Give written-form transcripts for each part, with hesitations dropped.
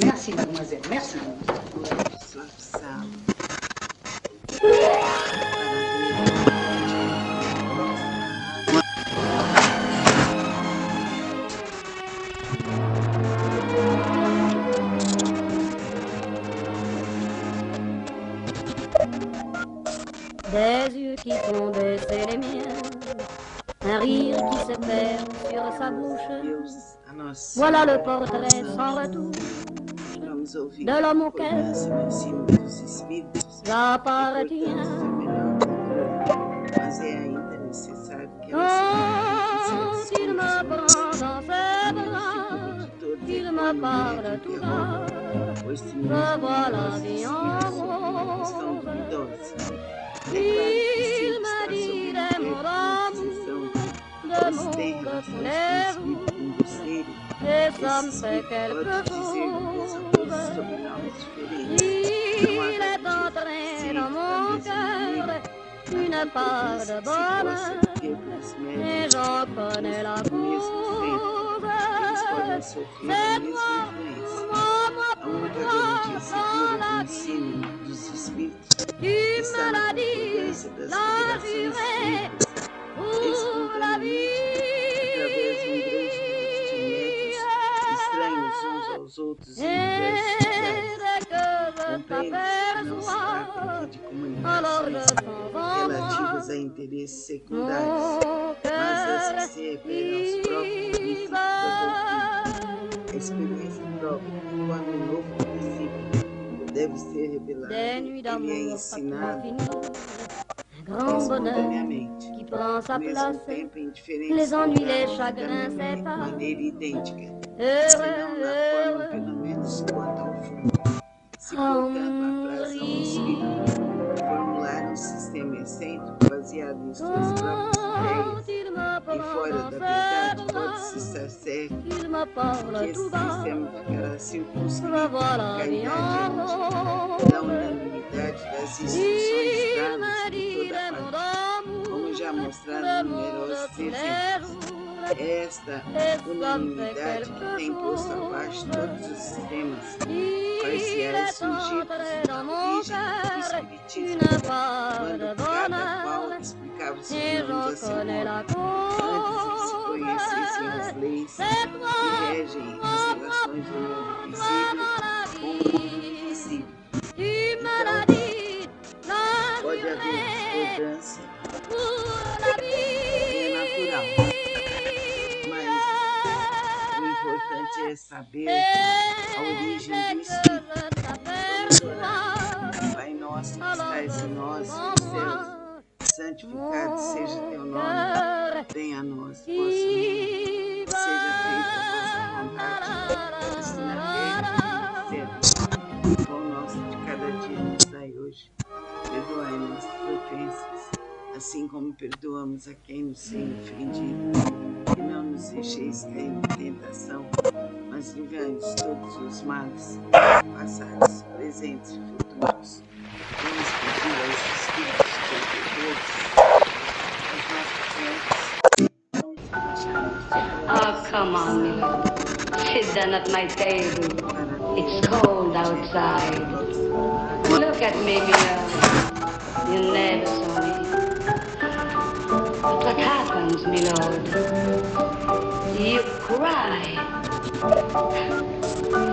Merci, mademoiselle, merci. Des yeux qui font baisser les miens, un rire qui se perd sur sa bouche. Voilà le portrait sans retouche de l'homme auquel j'appartiens. Quand il me prend dans ses bras, il me parle tout bas, je vois la vie en rose. Il me dit des mots d'amour, des mots que voulez-vous, et ça me fait quelque chose. Il est entré dans mon cœur une part de bonheur, et j'en connais la cause. C'est toi, pour toi, dans la vie. Tu me l'as dit, l'as juré pour la vie. Et dès que je t'aperçois, alors je sens en moi mon cœur qui bat. Des nuits d'amour pas finies, un grand bonheur qui prend sa place, les ennuis, les chagrins séparent. Heureux, heureux, formularam um sistema excêntrico baseado em suas próprias ideias e fora da verdade pode-se estar certo que esse sistema ficará circunscrito à caridade da unanimidade das instruções dadas por toda parte, como já mostraram numerosos exemplos. Esta unanimidade que tem posto abaixo todos os sistemas parciais surgidos na origem do espiritismo, quando cada qual explicava os fenômenos a seu modo, antes que se conhecessem as leis que regem as relações do mundo visível com o mundo invisível. Então, pode haver discordância, é natural. É saber a origem do Espírito. Pai nosso que estais em nós, nos céus, santificado seja teu nome, venha a nós, vosso reino, seja feita a vossa vontade, assim na terra como no céu. O pão nosso de cada dia nos dai hoje, perdoai nossas ofensas, assim como perdoamos a quem nos tem ofendido. E não nos deixeis cair em tentação, mas livrai-nos todos os males, passados, presentes e futuros. Vamos pedir aos Espíritos protetores, aos nossos anjos. Oh, come on, Millie. Sit down at my table. It's cold outside. Look at me, Millie. You never saw me. But what happens, my lord? You cry.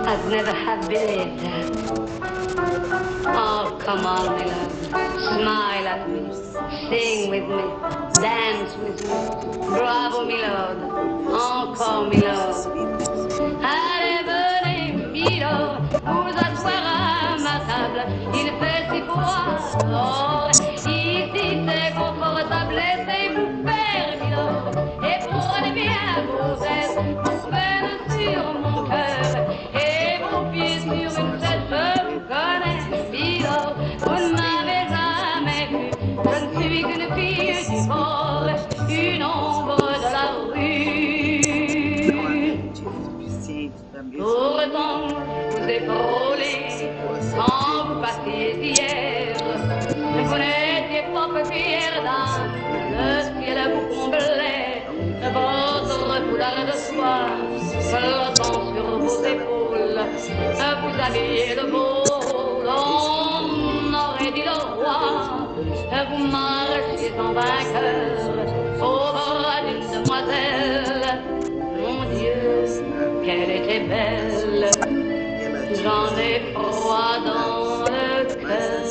I'd never have believed that. Oh, come on, my love. Smile at me. Sing with me. Dance with me. Bravo, my lord. Encore, my lord. Allez, venez, my lord, vous asseoir à ma table. Il fait si froid. Oh, ici c'est confortable. Laissez-vous faire, my lord. Et prenez bien vos aises. Vos peines sur mon cœur. Et vos pieds sur une chaise. Je vous connais, my lord. Vous ne m'avez jamais vu. Je ne suis qu'une fille du bord. Une ombre de la rue. Pourtant, vous épaulez quand vous passiez hier. Vous n'étiez pas fière d'âme, le ciel vous comblait. Votre foulard de soie flottant sur vos épaules. habillés de beau, on aurait dit le roi. Vous marchiez en vainqueur au bras d'une demoiselle. Mon Dieu, qu'elle était belle. J'en ai froid dans le cœur.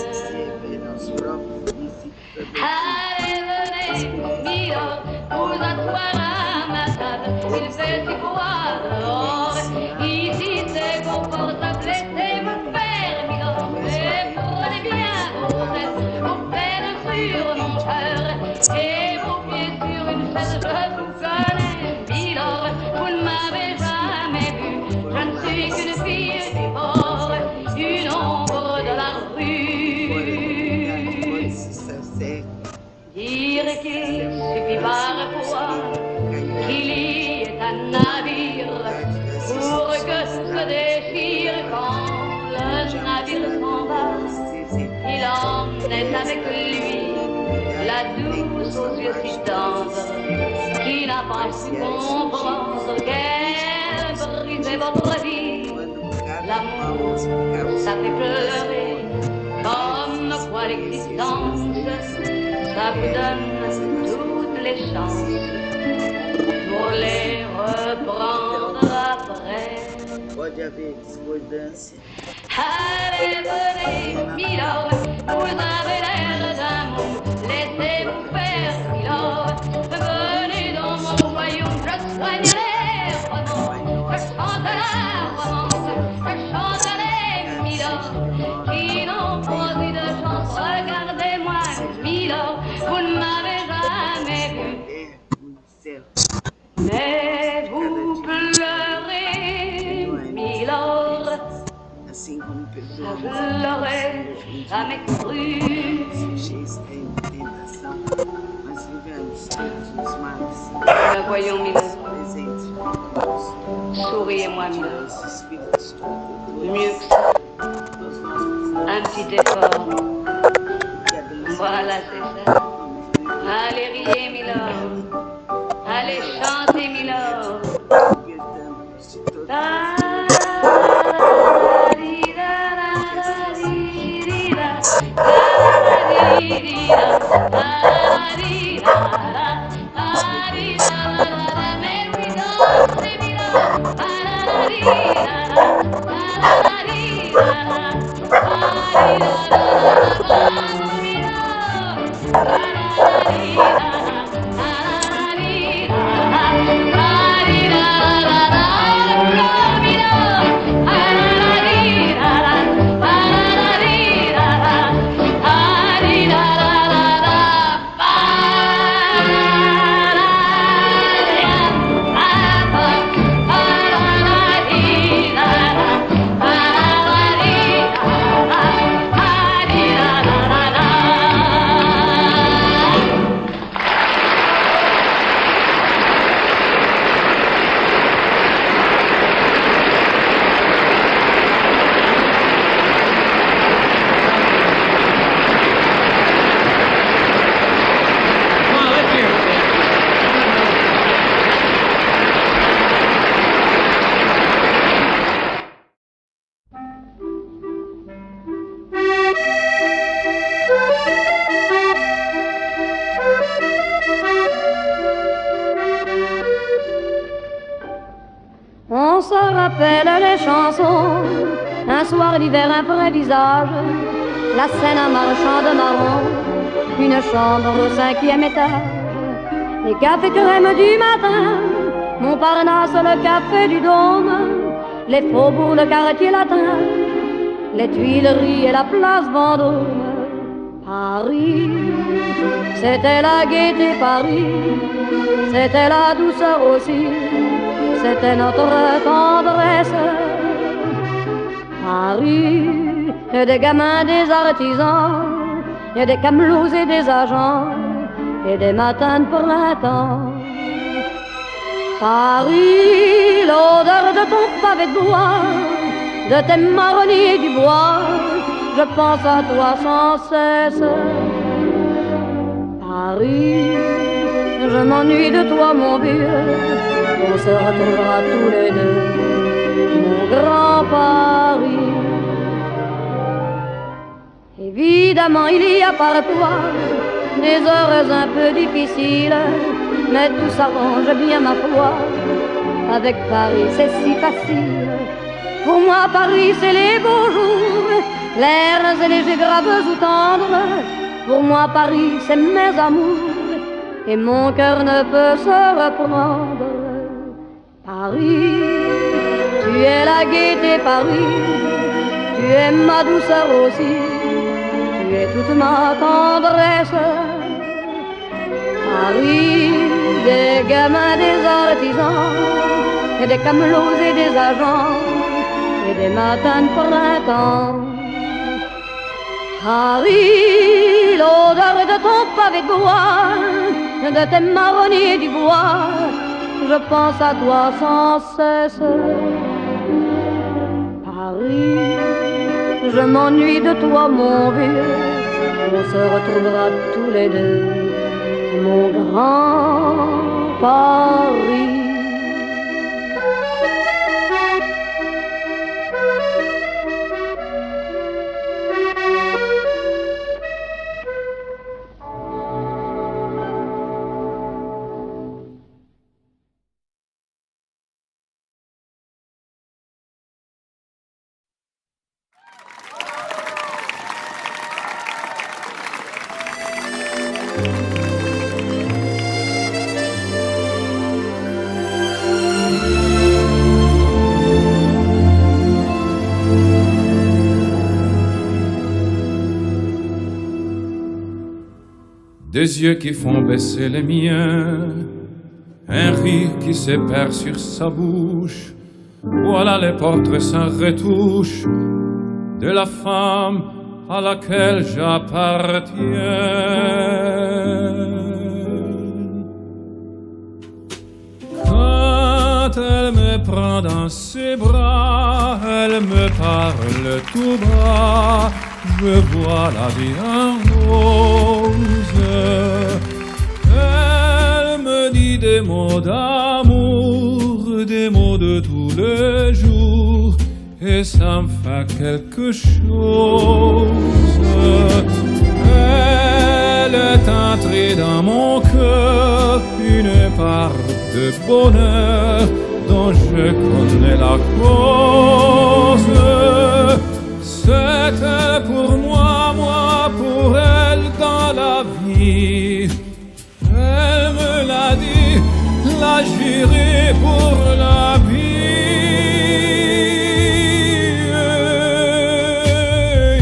Allez, venez, Milord, vous asseoir à ma table. Il fait si froid dehors. Ici c'est confortable. Laissez-vous faire, Milord. Et prenez bien vos aises, vos peines sur mon cœur. Et vos pieds sur une chaise, je vous connais, Milord. Vous ne m'avez jamais vu. Je ne suis qu'une fille du bord, une ombre de la rue. Dire qu'il suffit parfois qu'il y ait un navire pour que se déchire quand le navire s'en va. Il emmenait avec lui la douce aux yeux si tendres qui n'a pas su comprendre qu'elle brisait votre vie. L'amour, ça fait pleurer comme quoi l'existence. Ça vous donne toutes les chances pour les reprendre après. Allez, venez, Milord, vous avez l'air d'un mot. Laissez-vous faire, Milord. Venez dans mon royaume, je soignerai romance. Je chanterai romance, je chanterai, Milord, qui n'ont pas eu de chance. Regardez-moi, Milord, vous ne m'avez jamais vu. Mais vous pleurez, Milord. Ça je l'aurais jamais cru. Voyons, Milord. Souriez-moi, Milord. Mieux que ça. Un petit effort. Voilà, c'est ça. Allez, riez, Milord. Allez, chantez, Milord. On se rappelle les chansons, un soir d'hiver, un vrai visage, la scène un marchand de marron, une chambre au 5e étage, les cafés crème du matin, Montparnasse, le café du Dôme, les faubourgs, le quartier latin, les Tuileries et la place Vendôme. Paris, c'était la gaieté, Paris, c'était la douceur aussi, c'était notre tendresse. Paris, il y a des gamins, des artisans, il y a des camelots et des agents, et des matins de printemps. Paris, l'odeur de ton pavé de bois, de tes marronniers du bois, je pense à toi sans cesse. Paris, je m'ennuie de toi mon vieux, on se retrouvera tous les deux, mon grand Paris. Évidemment, il y a parfois des heures un peu difficiles, mais tout s'arrange bien, ma foi. Avec Paris, c'est si facile. Pour moi, Paris, c'est les beaux jours, l'air légers, graves ou tendres. Pour moi, Paris, c'est mes amours, et mon cœur ne peut se reprendre. Paris, tu es la gaieté, Paris, tu es ma douceur aussi, tu es toute ma tendresse. Paris, des gamins, des artisans, et des camelots et des agents, et des matins de printemps. Paris, l'odeur de ton pavé de bois, de tes marronniers du bois, je pense à toi sans cesse. Paris, je m'ennuie de toi, mon vieux, on se retrouvera tous les deux, mon grand Paris. Des yeux qui font baisser les miens, un rire qui se perd sur sa bouche. Voilà les portraits sans retouche de la femme à laquelle j'appartiens. Quand elle me prend dans ses bras, elle me parle tout bas, je vois la vie en rose. Elle me dit des mots d'amour, des mots de tous les jours, et ça me fait quelque chose. Elle est entrée dans mon cœur, une part de bonheur dont je connais la cause. C'était pour moi, moi pour elle dans la vie. Elle me l'a dit, la juré pour la vie.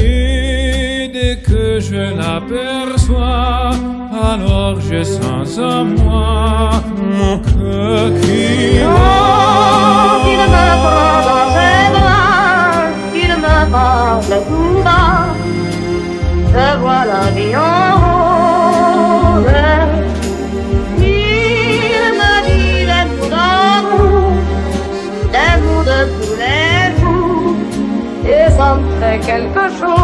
Et dès que je l'aperçois, alors je sens en moi mon cœur qui bat. Il me prend dans ses bras, il me parle tout bas, je vois la vie en rose. Il me dit des mots d'amour, des mots de tous les jours, et ça me fait quelque chose.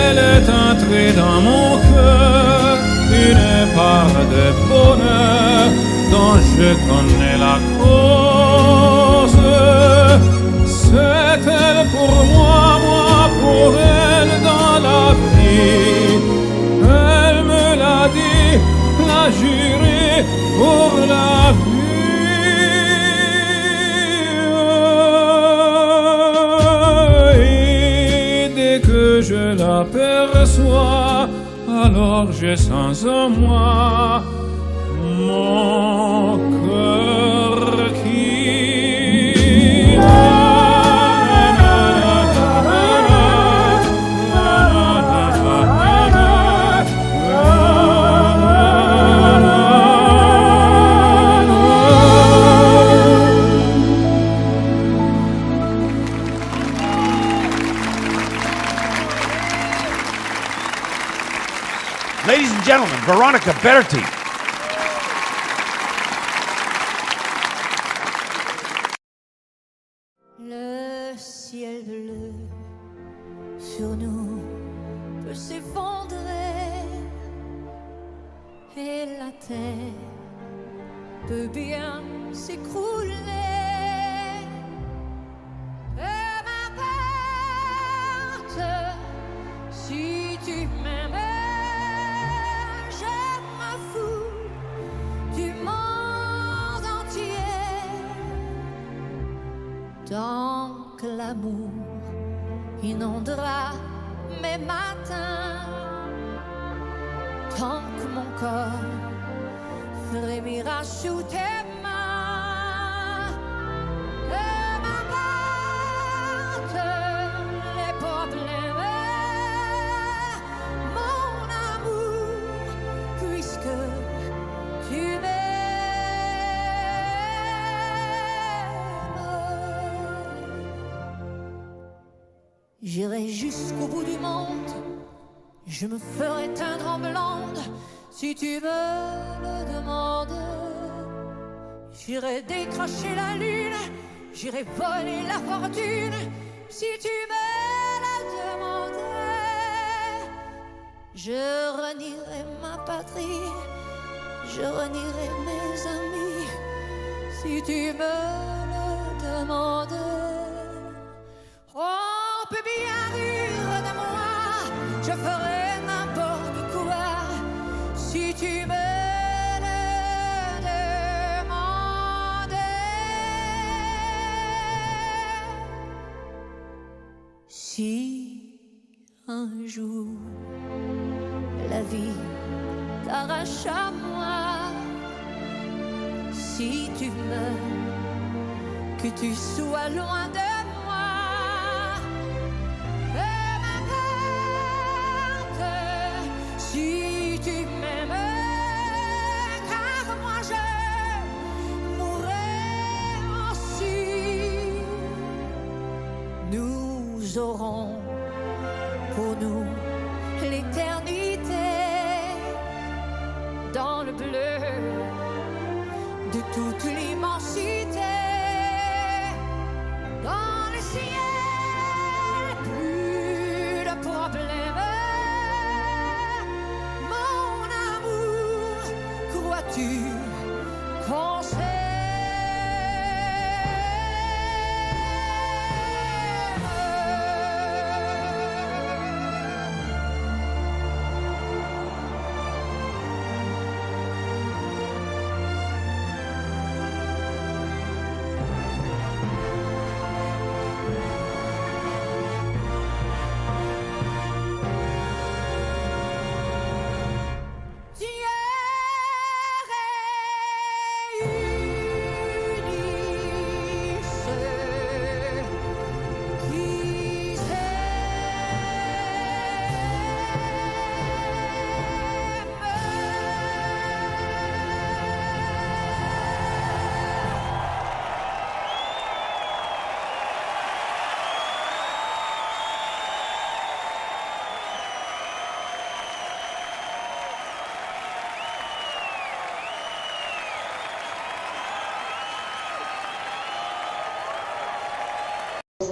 Elle est entrée dans mon cœur, une part de bonheur dont je connais la cause. C'est elle pour moi, moi pour elle dans la vie. Elle me l'a dit, l'a juré pour la vie. Et dès que je l'aperçois, alors je sens en moi mon cœur qui Ladies and gentlemen, Veronica Berti. Le ciel bleu sur nous peut s'effondrer et la terre peut bien s'écrouler. Peu m'importe Tant que l'amour inondera mes matins, tant que mon corps frémira sous tes mains, que m'importent les problèmes, mon amour, puisque tu m'aimes. J'irai jusqu'au bout du monde, je me ferai teindre en blonde si tu me le demandes. J'irai décrocher la lune, j'irai voler la fortune si tu me la demandais. Je renierai ma patrie, je renierai mes amis si tu me le demandes. On peut bien rire de moi, je ferai n'importe quoi si tu me le demandais. Si un jour la vie t'arrache à moi, si tu meurs, que tu sois loin de si tu m'aimes, car moi je mourrai aussi. Nous aurons pour nous l'éternité dans le bleu de toute l'immensité, dans le ciel, plus de problèmes. Crois-tu qu'on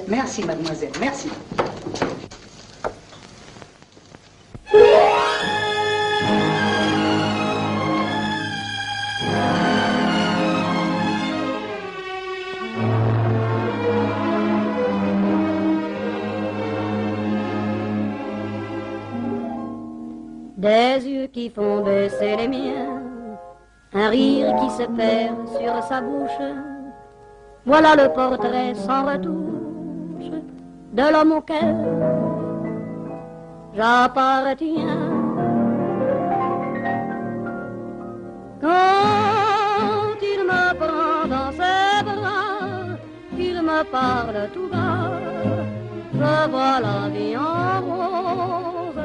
Merci, mademoiselle, merci. Des yeux qui font baisser les miens, un rire qui se perd sur sa bouche. Voilà le portrait sans retouche de l'homme auquel j'appartiens. Quand il me prend dans ses bras, qu'il me parle tout bas, je vois la vie en rose.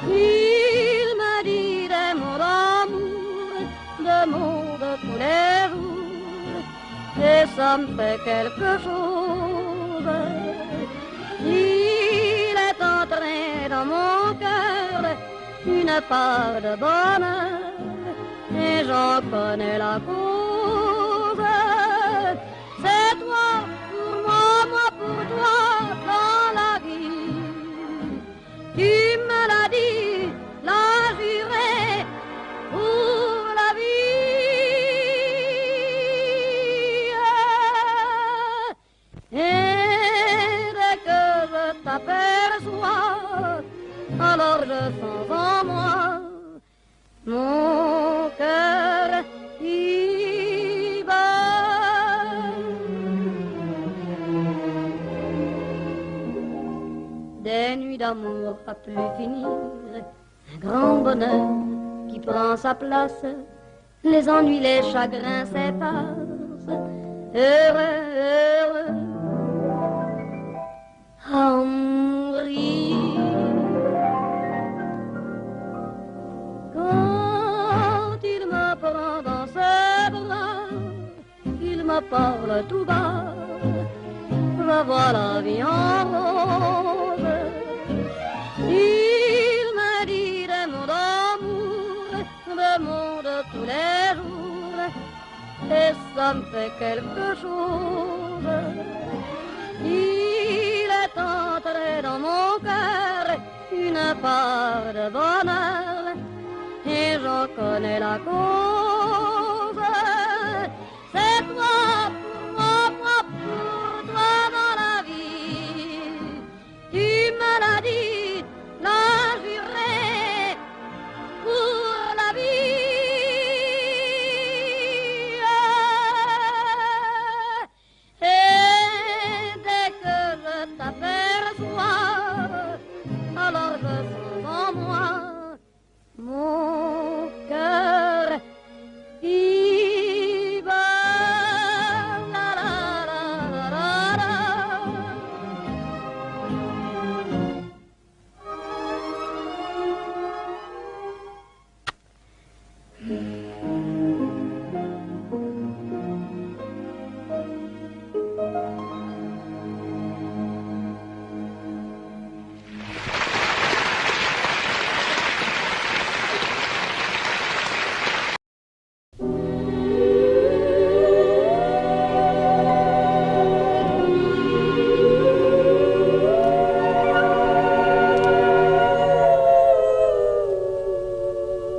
Il me dit des mots d'amour, des mots de tous les jours, et ça me fait quelque chose. Il est entré dans mon cœur une part de bonheur, et j'en connais la cause. C'est toi pour moi, moi pour toi dans la vie. Tu me l'as dit, l'as juré pour la vie. Et dès que je t'aperçois, alors je sens en moi mon cœur qui bat. d'amour à plus finir, un grand bonheur qui prend sa place, les ennuis, les chagrins s'effacent, heureux, heureux, à mourir. Quand il me prend dans ses bras, il me parle tout bas, va voir la vie en rose. Il me dit des mots d'amour, des mots de tous les jours, et ça me fait quelque chose. Il est entré dans mon cœur une part de bonheur, et j'en connais la cause.